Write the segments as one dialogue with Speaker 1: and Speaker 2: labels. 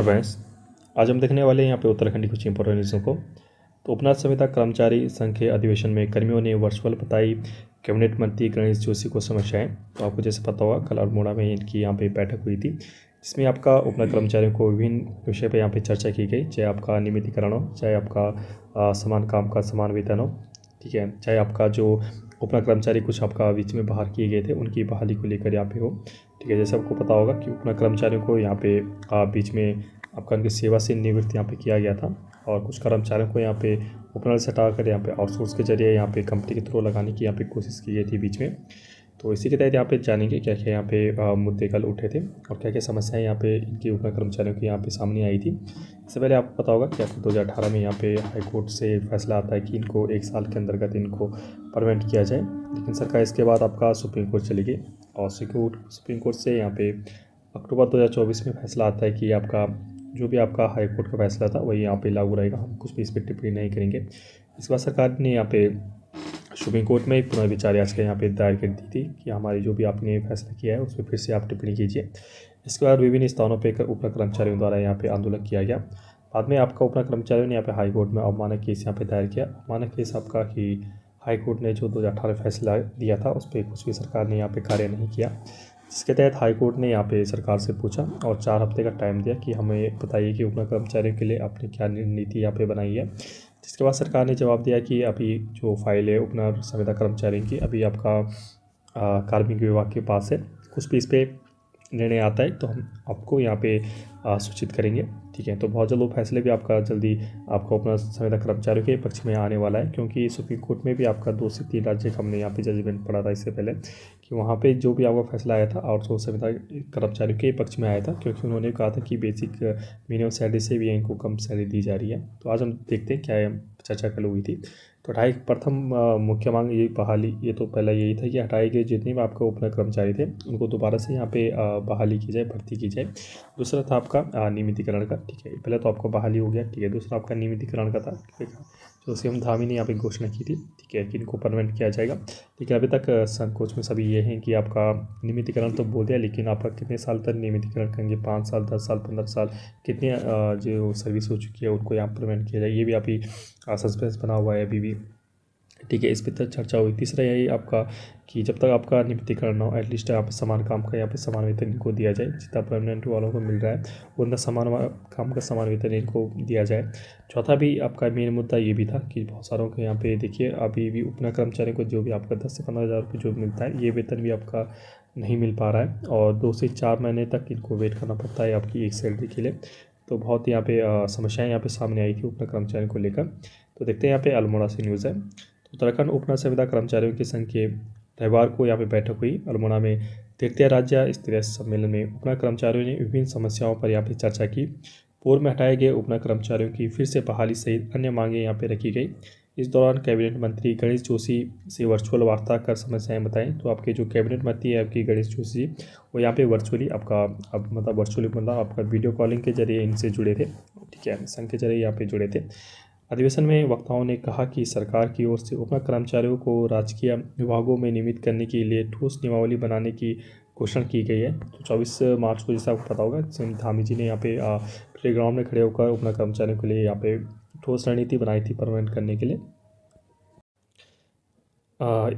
Speaker 1: Friends, आज हम देखने वाले हैं यहाँ पे उत्तराखंड की कुछ इंपॉर्टेंट न्यूज़ों को। तो उपनाथ संहिता कर्मचारी संघ के अधिवेशन में कर्मियों ने वर्चुअल बताई कैबिनेट मंत्री गणेश जोशी को समस्याएं। तो आपको जैसे पता होगा कल अल्मोड़ा में इनकी यहाँ पे बैठक हुई थी, जिसमें आपका उपनाथ कर्मचारियों को विभिन्न विषय पर यहाँ पे चर्चा की गई, चाहे आपका नियमितीकरण हो, चाहे आपका समान काम का समान वेतन हो, ठीक है, चाहे आपका जो उपनाथ कर्मचारी कुछ आपका बीच में बाहर किए गए थे उनकी बहाली को लेकर यहाँ पे हो, ठीक है। जैसे आपको पता होगा कि उपनाथ कर्मचारियों को यहाँ पे बीच में आपका उनकी सेवा से निवृत्त यहाँ पे किया गया था और कुछ कर्मचारियों को यहाँ पे उपनल से हटाकर यहाँ पे आउटसोर्स के जरिए यहाँ पे कंपनी के थ्रू लगाने की यहाँ पे कोशिश की गई थी बीच में। तो इसी के तहत यहाँ पे जानेंगे क्या क्या यहाँ पे मुद्दे कल उठे थे और क्या क्या समस्याएं यहाँ पे इनके उपनल कर्मचारियों की यहाँ पे सामने आई थी। इससे पहले आपको पता होगा कि आपको 2018 में यहाँ पे हाईकोर्ट से फैसला आता है कि इनको 1 साल के अंतर्गत इनको परमानेंट किया जाए, लेकिन सरकार इसके बाद आपका सुप्रीम कोर्ट चली गई और सुप्रीम कोर्ट से यहाँ पे अक्टूबर 2024 में फैसला आता है कि आपका जो भी आपका हाई कोर्ट का फैसला था वही यहाँ पे लागू रहेगा, हम कुछ भी इस पर टिप्पणी नहीं करेंगे। इसके बाद सरकार ने यहाँ पे सुप्रीम कोर्ट में पुनर्विचार याचिका यहाँ पे दायर कर दी थी कि हमारी जो भी आपने फैसला किया है उस पर फिर से आप टिप्पणी कीजिए। इसके बाद विभिन्न स्थानों पर उपनल कर्मचारियों द्वारा यहाँ पे आंदोलन किया गया। बाद में आपका उपनल कर्मचारियों ने यहाँ पे हाई कोर्ट में अवमानना केस यहाँ पे दायर किया। अवमानना केस आपका कि हाई कोर्ट ने जो 2018 फैसला दिया था उस पर कुछ भी सरकार ने यहाँ पे कार्य नहीं किया, जिसके तहत हाई कोर्ट ने यहाँ पे सरकार से पूछा और 4 हफ्ते का टाइम दिया कि हमें बताइए कि उपनल कर्मचारियों के लिए आपने क्या नीति यहाँ पे बनाई है। जिसके बाद सरकार ने जवाब दिया कि अभी जो फाइल है उपनल संविदा कर्मचारियों की अभी आपका कार्मिक विभाग के पास है, कुछ भी इस पर निर्णय आता है तो हम आपको यहाँ पे सूचित करेंगे, ठीक है। तो बहुत जल्द वो फैसले भी आपका जल्दी आपका उपनल संविदा कर्मचारियों के पक्ष में आने वाला है, क्योंकि सुप्रीम कोर्ट में भी आपका 2 से 3 राज्य का हमने यहाँ पे जजमेंट पढ़ा था इससे पहले कि वहाँ पे जो भी आपका फैसला आया था आउटसोर्स संविदा कर्मचारियों के पक्ष में आया था, क्योंकि उन्होंने कहा था कि बेसिक मिनिमम सैलरी से भी इनको कम सैलरी दी जा रही है। तो आज हम देखते हैं क्या चर्चा कल हुई थी। तो प्रथम मुख्य मांग ये बहाली, ये तो पहला यही था कि हटाए गए जितने भी आपके उपनल कर्मचारी थे उनको दोबारा से यहाँ पे बहाली की जाए, भर्ती की जाए। दूसरा था आपका नियमितीकरण का, ठीक है। पहले तो आपका बहाली हो गया, ठीक है। दूसरा आपका नियमितीकरण का था, जो सीएम धामी ने यहाँ पे घोषणा की थी, ठीक है, कि इनको परमानेंट किया जाएगा। लेकिन अभी तक संकोच में सभी ये हैं कि आपका नियमितीकरण तो बोल दिया, लेकिन आपका कितने साल तक नियमितीकरण करेंगे, 5 साल, 10 साल, 15 साल, कितने जो सर्विस हो चुकी है उनको यहाँ परमानेंट किया जाए, ये भी अभी सस्पेंस बना हुआ है अभी भी, ठीक है। इस पर तक चर्चा हुई। तीसरा यही आपका कि जब तक आपका नियमितीकरण ना हो एटलीस्ट यहाँ पे समान काम का यहाँ पे समान वेतन इनको दिया जाए, जितना परमानेंट वालों को मिल रहा है उतना समान काम का समान वेतन इनको दिया जाए। चौथा भी आपका मेन मुद्दा ये भी था कि बहुत सारों को यहाँ पे देखिए अभी भी उपनल कर्मचारियों को जो भी आपका 10 से 15 हज़ार रुपये जो मिलता है ये वेतन भी आपका नहीं मिल पा रहा है और 2 से 4 महीने तक इनको वेट करना पड़ता है आपकी एक सैलरी के लिए। तो बहुत यहाँ पे समस्याएं यहाँ पे सामने आई थी उपनल कर्मचारियों को लेकर। तो देखते हैं यहाँ पे अल्मोड़ा से न्यूज़ है। उत्तराखंड उपनल संविदा कर्मचारियों के संघ के रविवार को यहाँ पे बैठक हुई अल्मोड़ा में। तृतीय राज्य स्तरीय सम्मेलन में उपनल कर्मचारियों ने विभिन्न समस्याओं पर यहाँ पे चर्चा की। पूर्व में हटाए गए उपनल कर्मचारियों की फिर से बहाली सहित अन्य मांगें यहाँ पे रखी गई। इस दौरान कैबिनेट मंत्री गणेश जोशी से वर्चुअल वार्ता कर समस्याएं बताएं। तो आपके जो कैबिनेट मंत्री है आपकी गणेश जोशी वो यहाँ पे वर्चुअली आपका मतलब आपका वीडियो कॉलिंग के जरिए इनसे जुड़े थे, ठीक है, संघ के जरिए यहाँ पे जुड़े थे। अधिवेशन में वक्ताओं ने कहा कि सरकार की ओर से उपनल कर्मचारियों को राजकीय विभागों में नियमित करने के लिए ठोस नियमावली बनाने की घोषणा की गई है। तो 24 मार्च को जैसा आपको पता होगा सीएम धामी जी ने यहाँ पे प्लेग्राउंड में खड़े होकर उपनल कर्मचारियों के लिए यहाँ पे ठोस रणनीति बनाई थी परमानेंट करने के लिए।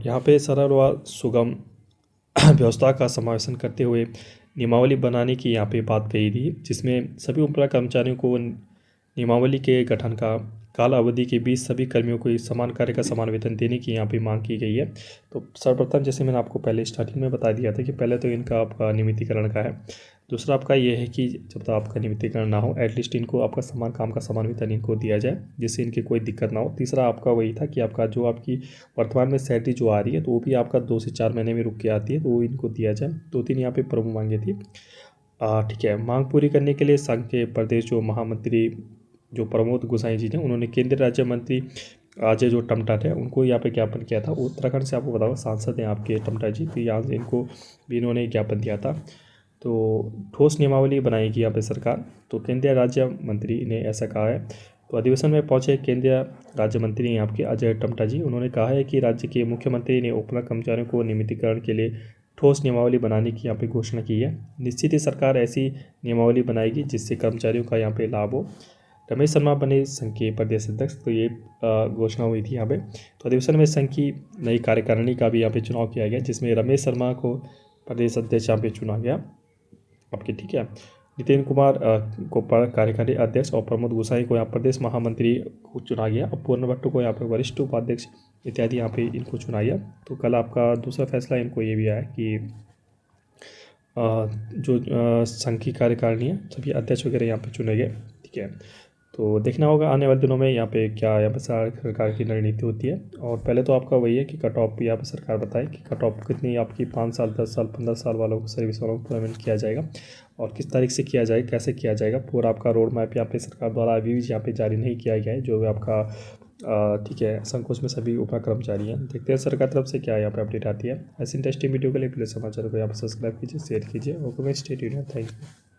Speaker 1: यहाँ पे सरल व सुगम व्यवस्था का समावेशन करते हुए नियमावली बनाने की यहाँ पे बात कही थी, जिसमें सभी उपनल कर्मचारियों को नियमावली के गठन का काल अवधि के बीच सभी कर्मियों को समान कार्य का समान वेतन देने की यहाँ पे मांग की गई है। तो सर्वप्रथम जैसे मैंने आपको पहले स्टार्टिंग में बता दिया था कि पहले तो इनका आपका नियमितीकरण का है। दूसरा आपका ये है कि जब तक आपका नियमितीकरण ना हो एटलीस्ट इनको आपका समान काम का समान वेतन इनको दिया जाए, जिससे इनकी कोई दिक्कत ना हो। तीसरा आपका वही था कि आपका जो आपकी वर्तमान में सैलरी जो आ रही है तो वो भी आपका 2 से 4 महीने में रुक के आती है, तो वो इनको दिया जाए। 2-3 यहाँ पे प्रमुख मांगे थी, ठीक है। मांग पूरी करने के लिए संघ के प्रदेश जो महामंत्री जो प्रमोद गोसाई जी ने उन्होंने केंद्रीय राज्य मंत्री अजय जो टमटा थे उनको यहाँ पे ज्ञापन किया था। उत्तराखंड से आपको बताओ सांसद हैं आपके टमटा जी, तो यहाँ से इनको भी इन्होंने ज्ञापन दिया था। तो ठोस नियमावली बनाएगी यहाँ पे सरकार, तो केंद्रीय राज्य मंत्री ने ऐसा कहा है। तो अधिवेशन में पहुंचे केंद्रीय राज्य मंत्री आपके अजय टमटा जी, उन्होंने कहा है कि राज्य के मुख्यमंत्री ने उपनल कर्मचारियों को नियमितीकरण के लिए ठोस नियमावली बनाने की यहाँ पे घोषणा की है। निश्चित ही सरकार ऐसी नियमावली बनाएगी जिससे कर्मचारियों का यहाँ पे लाभ हो। रमेश शर्मा बने संघ के प्रदेश अध्यक्ष, तो ये घोषणा हुई थी यहाँ पे। तो अधिवेशन में संघ की नई कार्यकारिणी का भी यहाँ पे चुनाव किया गया, जिसमें रमेश शर्मा को प्रदेश अध्यक्ष यहाँ पे चुना गया आपके, ठीक है। नितिन कुमार को कार्यकारी अध्यक्ष और प्रमोद गोसाई को यहाँ प्रदेश महामंत्री को चुना गया और पूर्ण भट्ट को यहाँ पे वरिष्ठ उपाध्यक्ष इत्यादि यहाँ पे इनको चुना गया। तो कल आपका दूसरा फैसला इनको ये भी आया कि जो संघ की कार्यकारिणी है सभी अध्यक्ष वगैरह यहाँ पे चुने गए, ठीक है। तो देखना होगा आने वाले दिनों में यहाँ पे क्या यहाँ पे सरकार की रणनीति होती है। और पहले तो आपका वही है कि कट ऑफ यहाँ पे सरकार बताए कि कट ऑफ कितनी आपकी 5 साल 10 साल 15 साल वालों को सर्विस वालों को पेमेंट किया जाएगा और किस तारीख से किया जाएगा, कैसे किया जाएगा, पूरा आपका रोड मैप यहाँ पे सरकार द्वारा अभी भी यहाँ पे जारी नहीं किया गया है, जो भी आपका ठीक है संकोच में सभी उपा कर्मचारी हैं। देखते हैं सरकार तरफ से क्या यहाँ पे अपडेट आती है। ऐसी इंटरेस्टिंग वीडियो के लिए प्लीज़ समाचार को यहाँ पर सब्सक्राइब कीजिए, शेयर कीजिए। Okay, stay tuned, thank you.